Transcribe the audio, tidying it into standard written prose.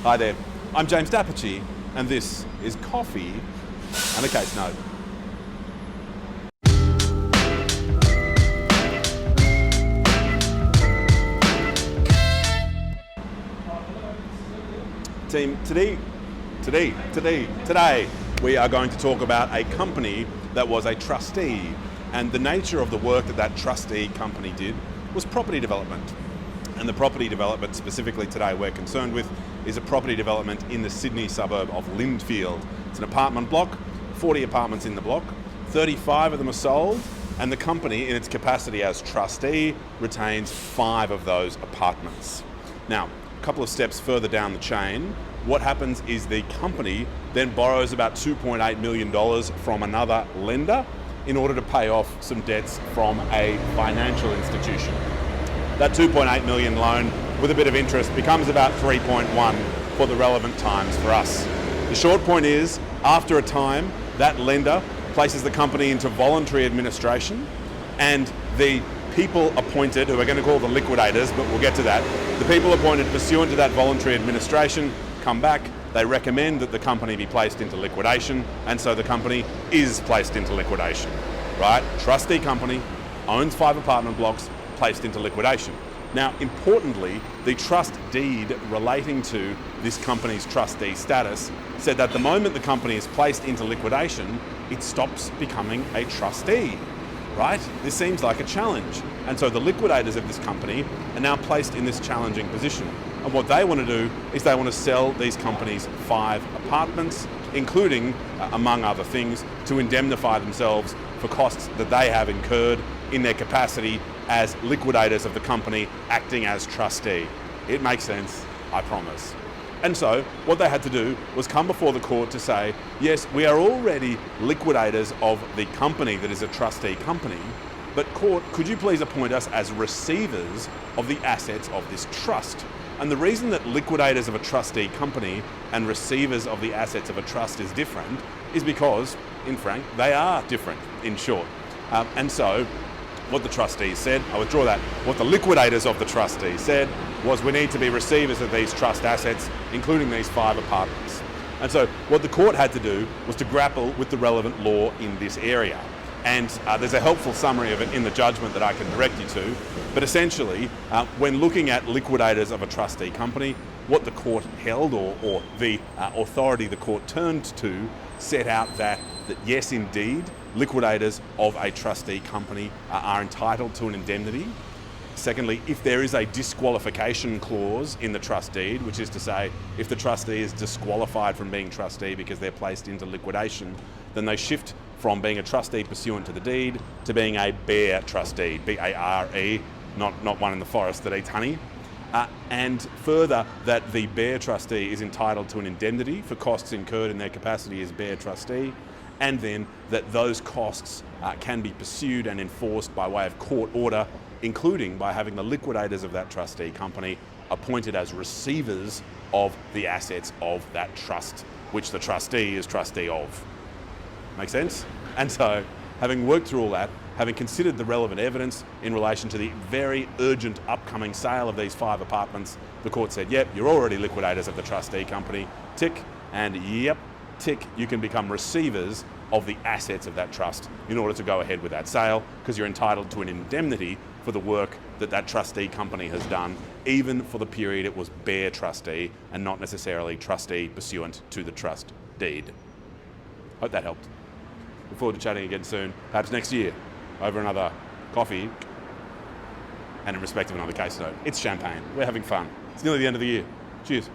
Hi there, I'm James Dapperchi, and this is Coffee and a Case Note. Team, today, we are going to talk about a company that was a trustee, and the nature of the work that trustee company did was property development. And the property development specifically today we're concerned with is a property development in the Sydney suburb of Lindfield. It's an apartment block, 40 apartments in the block, 35 of them are sold, and the company in its capacity as trustee retains 5 of those apartments. Now, a couple of steps further down the chain, what happens is the company then borrows about $2.8 million from another lender in order to pay off some debts from a financial institution. That 2.8 million loan with a bit of interest becomes about 3.1 for the relevant times for us. The short point is, after a time, that lender places the company into voluntary administration, and the people appointed, who we're going to call the liquidators, but we'll get to that, the people appointed pursuant to that voluntary administration come back, they recommend that the company be placed into liquidation, and so the company is placed into liquidation, right? Trustee company owns 5 apartment blocks, placed into liquidation. Now, importantly, the trust deed relating to this company's trustee status said that the moment the company is placed into liquidation, it stops becoming a trustee, right? This seems like a challenge. And so the liquidators of this company are now placed in this challenging position. And what they want to do is they want to sell these companies 5 apartments, including, among other things, to indemnify themselves for costs that they have incurred in their capacity as liquidators of the company acting as trustee. It makes sense, I promise. And so what they had to do was come before the court to say, yes, we are already liquidators of the company that is a trustee company, but court, could you please appoint us as receivers of the assets of this trust? And the reason that liquidators of a trustee company and receivers of the assets of a trust is different is because, in frank, they are different, in short. And so what the trustees said, I withdraw that, what the liquidators of the trustees said was we need to be receivers of these trust assets, including these 5 apartments. And so what the court had to do was to grapple with the relevant law in this area. And there's a helpful summary of it in the judgment that I can direct you to. But essentially, when looking at liquidators of a trustee company, what the court held, or the authority the court turned to, set out that yes, indeed, liquidators of a trustee company are entitled to an indemnity. Secondly, if there is a disqualification clause in the trust deed, which is to say, if the trustee is disqualified from being trustee because they're placed into liquidation, then they shift from being a trustee pursuant to the deed to being a bare trustee, B-A-R-E, not one in the forest that eats honey. And further, that the bare trustee is entitled to an indemnity for costs incurred in their capacity as bare trustee, and then that those costs can be pursued and enforced by way of court order, including by having the liquidators of that trustee company appointed as receivers of the assets of that trust, which the trustee is trustee of. Make sense? And so, having worked through all that, having considered the relevant evidence in relation to the very urgent upcoming sale of these 5 apartments, the court said, yep, you're already liquidators of the trustee company, tick, and yep, tick, you can become receivers of the assets of that trust in order to go ahead with that sale, because you're entitled to an indemnity for the work that that trustee company has done, even for the period it was bare trustee and not necessarily trustee pursuant to the trust deed. Hope that helped. Look forward to chatting again soon, perhaps next year, over another coffee and in respect of another case note. It's champagne. We're having fun. It's nearly the end of the year. Cheers.